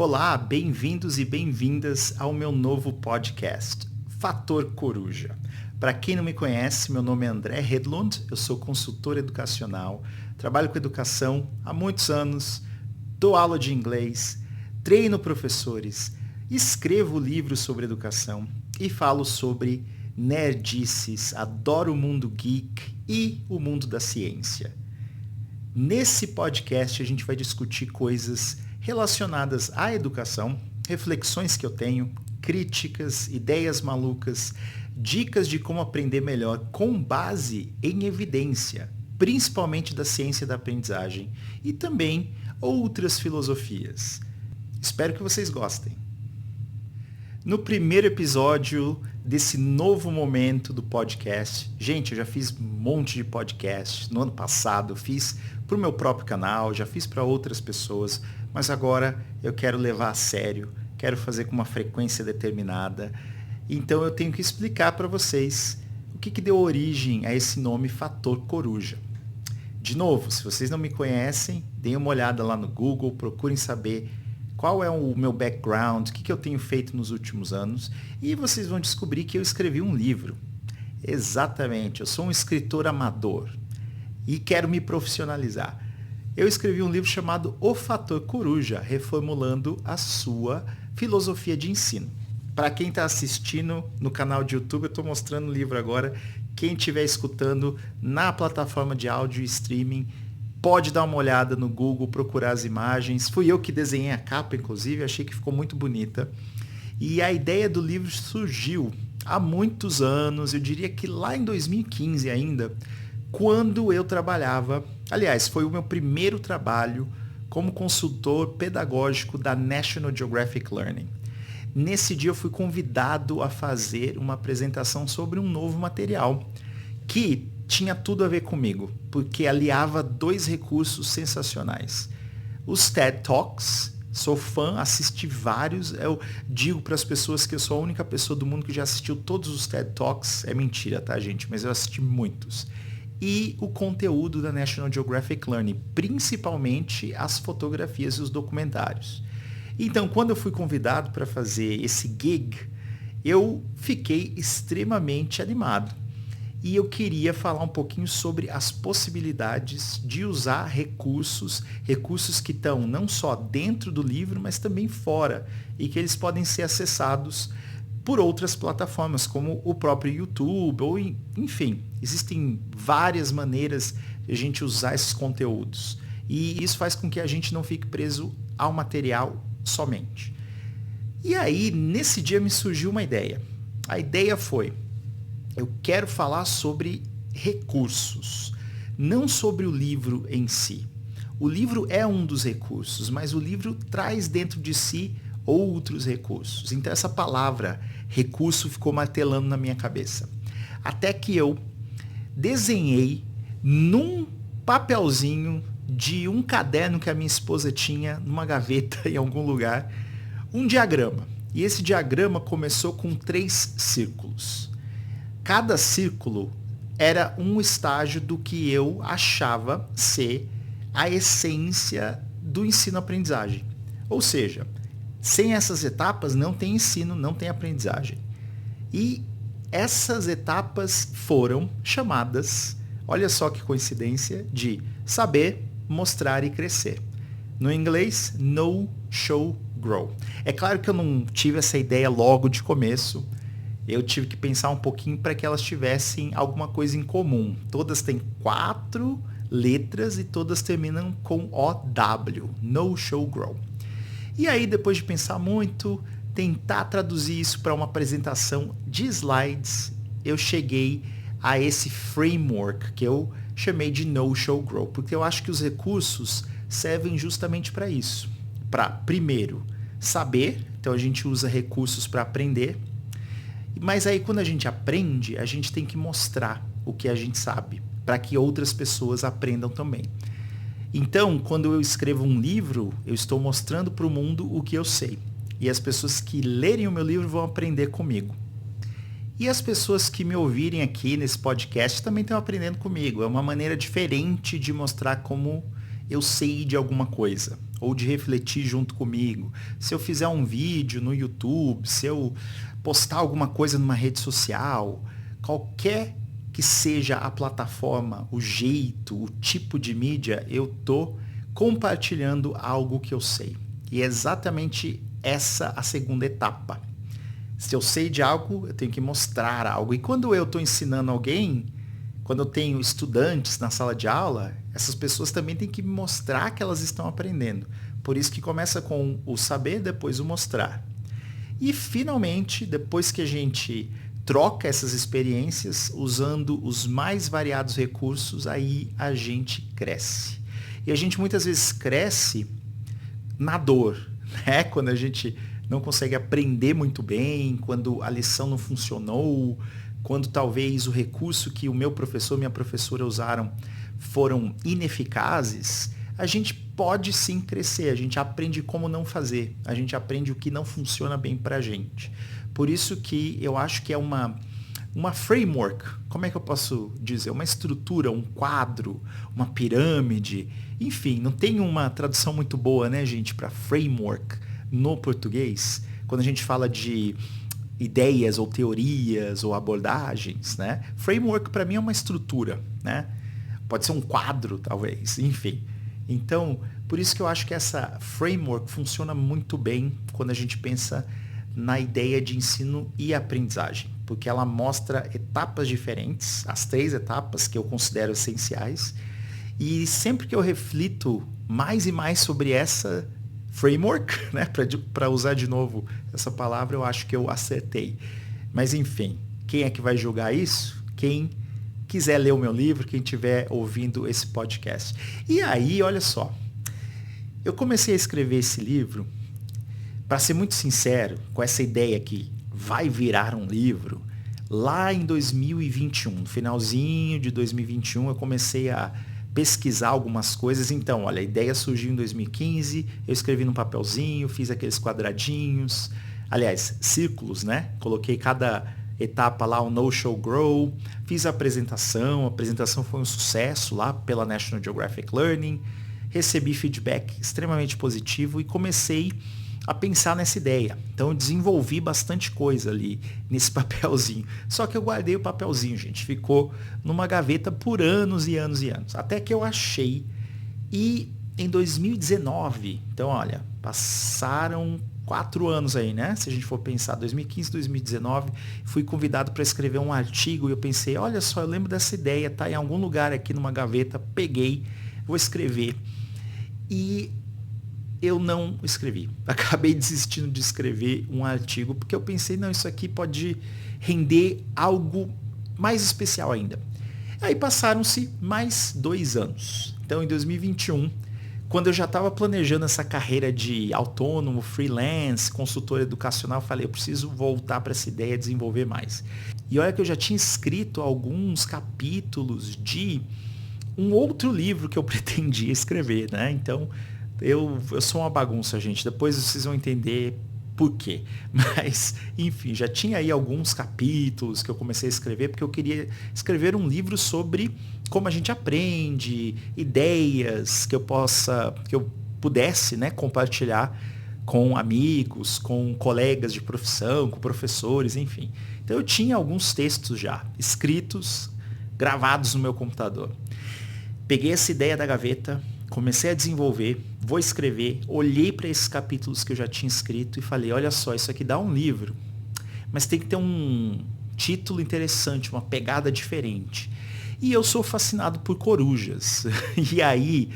Olá, bem-vindos e bem-vindas ao meu novo podcast, Fator Coruja. Para quem não me conhece, meu nome é André Hedlund, eu sou consultor educacional, trabalho com educação há muitos anos, dou aula de inglês, treino professores, escrevo livros sobre educação e falo sobre nerdices, adoro o mundo geek e o mundo da ciência. Nesse podcast a gente vai discutir coisas relacionadas à educação, reflexões que eu tenho, críticas, ideias malucas, dicas de como aprender melhor com base em evidência, principalmente da ciência da aprendizagem e também outras filosofias. Espero que vocês gostem. No primeiro episódio desse novo momento do podcast, gente, eu já fiz um monte de podcast. No ano passado eu fiz para o meu próprio canal, já fiz para outras pessoas, mas agora eu quero levar a sério, quero fazer com uma frequência determinada. Então eu tenho que explicar para vocês o que deu origem a esse nome Fator Coruja. De novo, se vocês não me conhecem, deem uma olhada lá no Google, procurem saber qual é o meu background, o que eu tenho feito nos últimos anos, e vocês vão descobrir que eu escrevi um livro. Exatamente, eu sou um escritor amador e quero me profissionalizar. Eu escrevi um livro chamado O Fator Coruja, reformulando a sua filosofia de ensino. Para quem está assistindo no canal de YouTube, eu estou mostrando o livro agora. Quem estiver escutando na plataforma de áudio e streaming, pode dar uma olhada no Google, procurar as imagens. Fui eu que desenhei a capa, inclusive, achei que ficou muito bonita. E a ideia do livro surgiu há muitos anos, eu diria que lá em 2015 ainda, quando eu trabalhava, aliás, foi o meu primeiro trabalho como consultor pedagógico da National Geographic Learning. Nesse dia eu fui convidado a fazer uma apresentação sobre um novo material que tinha tudo a ver comigo, porque aliava dois recursos sensacionais. Os TED Talks, sou fã, assisti vários, eu digo para as pessoas que eu sou a única pessoa do mundo que já assistiu todos os TED Talks, é mentira, tá, gente? Mas eu assisti muitos. E o conteúdo da National Geographic Learning, principalmente as fotografias e os documentários. Então, quando eu fui convidado para fazer esse gig, eu fiquei extremamente animado. E eu queria falar um pouquinho sobre as possibilidades de usar recursos que estão não só dentro do livro, mas também fora, e que eles podem ser acessados por outras plataformas, como o próprio YouTube, ou enfim, existem várias maneiras de a gente usar esses conteúdos. E isso faz com que a gente não fique preso ao material somente. E aí, nesse dia me surgiu uma ideia. A ideia foi, eu quero falar sobre recursos, não sobre o livro em si. O livro é um dos recursos, mas o livro traz dentro de si outros recursos. Então essa palavra recurso ficou martelando na minha cabeça. Até que eu desenhei num papelzinho de um caderno que a minha esposa tinha numa gaveta em algum lugar, um diagrama. E esse diagrama começou com 3 círculos. Cada círculo era um estágio do que eu achava ser a essência do ensino-aprendizagem. Ou seja, sem essas etapas não tem ensino, não tem aprendizagem. E essas etapas foram chamadas, olha só que coincidência, de saber, mostrar e crescer. No inglês, know, show, grow. É claro que eu não tive essa ideia logo de começo. Eu tive que pensar um pouquinho para que elas tivessem alguma coisa em comum. Todas têm 4 letras e todas terminam com OW. Know, show, grow. E aí, depois de pensar muito, tentar traduzir isso para uma apresentação de slides, eu cheguei a esse framework que eu chamei de Know, Show, Grow, porque eu acho que os recursos servem justamente para isso. Para, primeiro, saber, então a gente usa recursos para aprender, mas aí quando a gente aprende, a gente tem que mostrar o que a gente sabe, para que outras pessoas aprendam também. Então, quando eu escrevo um livro, eu estou mostrando para o mundo o que eu sei. E as pessoas que lerem o meu livro vão aprender comigo. E as pessoas que me ouvirem aqui nesse podcast também estão aprendendo comigo. É uma maneira diferente de mostrar como eu sei de alguma coisa, ou de refletir junto comigo. Se eu fizer um vídeo no YouTube, se eu postar alguma coisa numa rede social, qualquer que seja a plataforma, o jeito, o tipo de mídia, eu tô compartilhando algo que eu sei. E é exatamente essa a segunda etapa. Se eu sei de algo, eu tenho que mostrar algo. E quando eu estou ensinando alguém, quando eu tenho estudantes na sala de aula, essas pessoas também têm que mostrar que elas estão aprendendo. Por isso que começa com o saber, depois o mostrar. E finalmente, depois que a gente troca essas experiências, usando os mais variados recursos, aí a gente cresce. E a gente muitas vezes cresce na dor, né? Quando a gente não consegue aprender muito bem, quando a lição não funcionou, quando talvez o recurso que o meu professor, minha professora usaram foram ineficazes, a gente pode sim crescer, a gente aprende como não fazer, a gente aprende o que não funciona bem pra gente. Por isso que eu acho que é uma framework, como é que eu posso dizer? Uma estrutura, um quadro, uma pirâmide, enfim, não tem uma tradução muito boa, né, gente, para framework no português, quando a gente fala de ideias ou teorias ou abordagens, né? Framework para mim é uma estrutura, né? Pode ser um quadro, talvez, enfim. Então, por isso que eu acho que essa framework funciona muito bem quando a gente pensa na ideia de ensino e aprendizagem, porque ela mostra etapas diferentes, as 3 etapas que eu considero essenciais, e sempre que eu reflito mais e mais sobre essa framework, né, para usar de novo essa palavra, eu acho que eu acertei. Mas enfim, quem é que vai julgar isso? Quem quiser ler o meu livro, quem estiver ouvindo esse podcast. E aí, olha só, eu comecei a escrever esse livro, para ser muito sincero, com essa ideia que vai virar um livro, lá em 2021, no finalzinho de 2021, eu comecei a pesquisar algumas coisas. Então, olha, a ideia surgiu em 2015, eu escrevi num papelzinho, fiz aqueles quadradinhos, aliás, círculos, né? Coloquei cada etapa lá, o No Show Grow, fiz a apresentação foi um sucesso lá pela National Geographic Learning, recebi feedback extremamente positivo e comecei a pensar nessa ideia. Então eu desenvolvi bastante coisa ali nesse papelzinho. Só que eu guardei o papelzinho, gente. Ficou numa gaveta por anos e anos e anos. Até que eu achei. E em 2019, então olha, passaram 4 anos aí, né? Se a gente for pensar, 2015, 2019, fui convidado para escrever um artigo e eu pensei, olha só, eu lembro dessa ideia, tá em algum lugar aqui numa gaveta, peguei, vou escrever. E eu não escrevi. Acabei desistindo de escrever um artigo, porque eu pensei, não, isso aqui pode render algo mais especial ainda. Aí passaram-se mais 2 anos. Então, em 2021, quando eu já estava planejando essa carreira de autônomo, freelance, consultor educacional, eu falei, eu preciso voltar para essa ideia, desenvolver mais. E olha que eu já tinha escrito alguns capítulos de um outro livro que eu pretendia escrever, né? Então, eu sou uma bagunça, gente. Depois vocês vão entender por quê. Mas, enfim, já tinha aí alguns capítulos que eu comecei a escrever, porque eu queria escrever um livro sobre como a gente aprende, ideias que eu pudesse, né, compartilhar com amigos, com colegas de profissão, com professores, enfim. Então eu tinha alguns textos já escritos, gravados no meu computador. Peguei essa ideia da gaveta, comecei a desenvolver, vou escrever, olhei para esses capítulos que eu já tinha escrito e falei, olha só, isso aqui dá um livro, mas tem que ter um título interessante, uma pegada diferente. E eu sou fascinado por corujas. E aí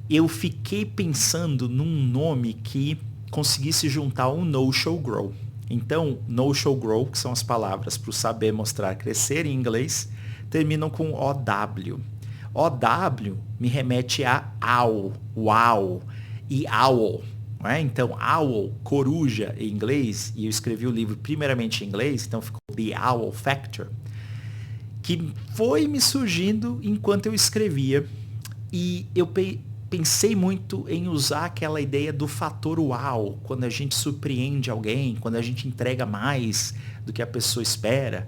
eu fiquei pensando num nome que conseguisse juntar um No Show Grow. Então, No Show Grow, que são as palavras para o saber, mostrar, crescer em inglês, terminam com OW. OW me remete a owl, wow, e owl. Né? Então, owl, coruja em inglês, e eu escrevi o livro primeiramente em inglês, então ficou The Owl Factor, que foi me surgindo enquanto eu escrevia. E eu pensei muito em usar aquela ideia do fator uau, quando a gente surpreende alguém, quando a gente entrega mais do que a pessoa espera,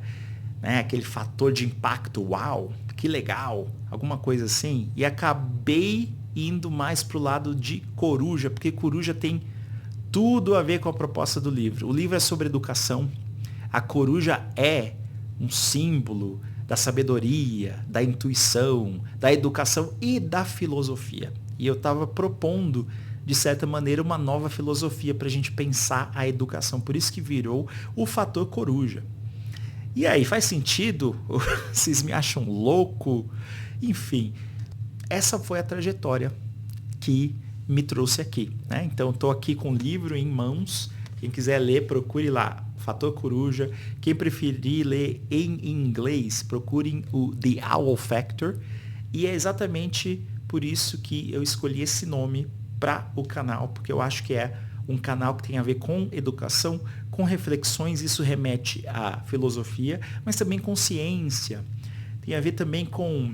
né? Aquele fator de impacto, uau, que legal, alguma coisa assim. E acabei indo mais para o lado de coruja, porque coruja tem tudo a ver com a proposta do livro. O livro é sobre educação. A coruja é um símbolo da sabedoria, da intuição, da educação e da filosofia. E eu estava propondo, de certa maneira, uma nova filosofia para a gente pensar a educação. Por isso que virou o fator coruja. E aí, faz sentido? Vocês me acham louco? Enfim, essa foi a trajetória que me trouxe aqui, né? Então, estou aqui com o livro em mãos. Quem quiser ler, procure lá, Fator Coruja. Quem preferir ler em inglês, procurem o The Owl Factor. E é exatamente por isso que eu escolhi esse nome para o canal, porque eu acho que é um canal que tem a ver com educação, com reflexões, isso remete à filosofia, mas também com ciência. Tem a ver também com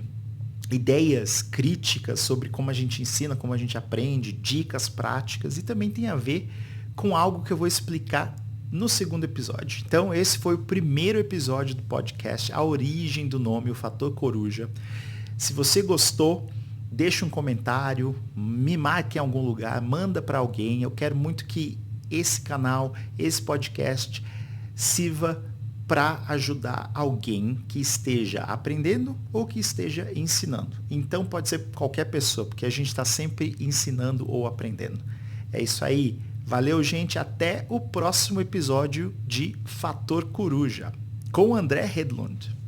ideias críticas sobre como a gente ensina, como a gente aprende, dicas práticas, e também tem a ver com algo que eu vou explicar no segundo episódio. Então, esse foi o primeiro episódio do podcast, a origem do nome, o Fator Coruja. Se você gostou, deixa um comentário, me marque em algum lugar, manda para alguém. Eu quero muito que esse canal, esse podcast, sirva para ajudar alguém que esteja aprendendo ou que esteja ensinando. Então pode ser qualquer pessoa, porque a gente está sempre ensinando ou aprendendo. É isso aí. Valeu, gente. Até o próximo episódio de Fator Coruja, com o André Hedlund.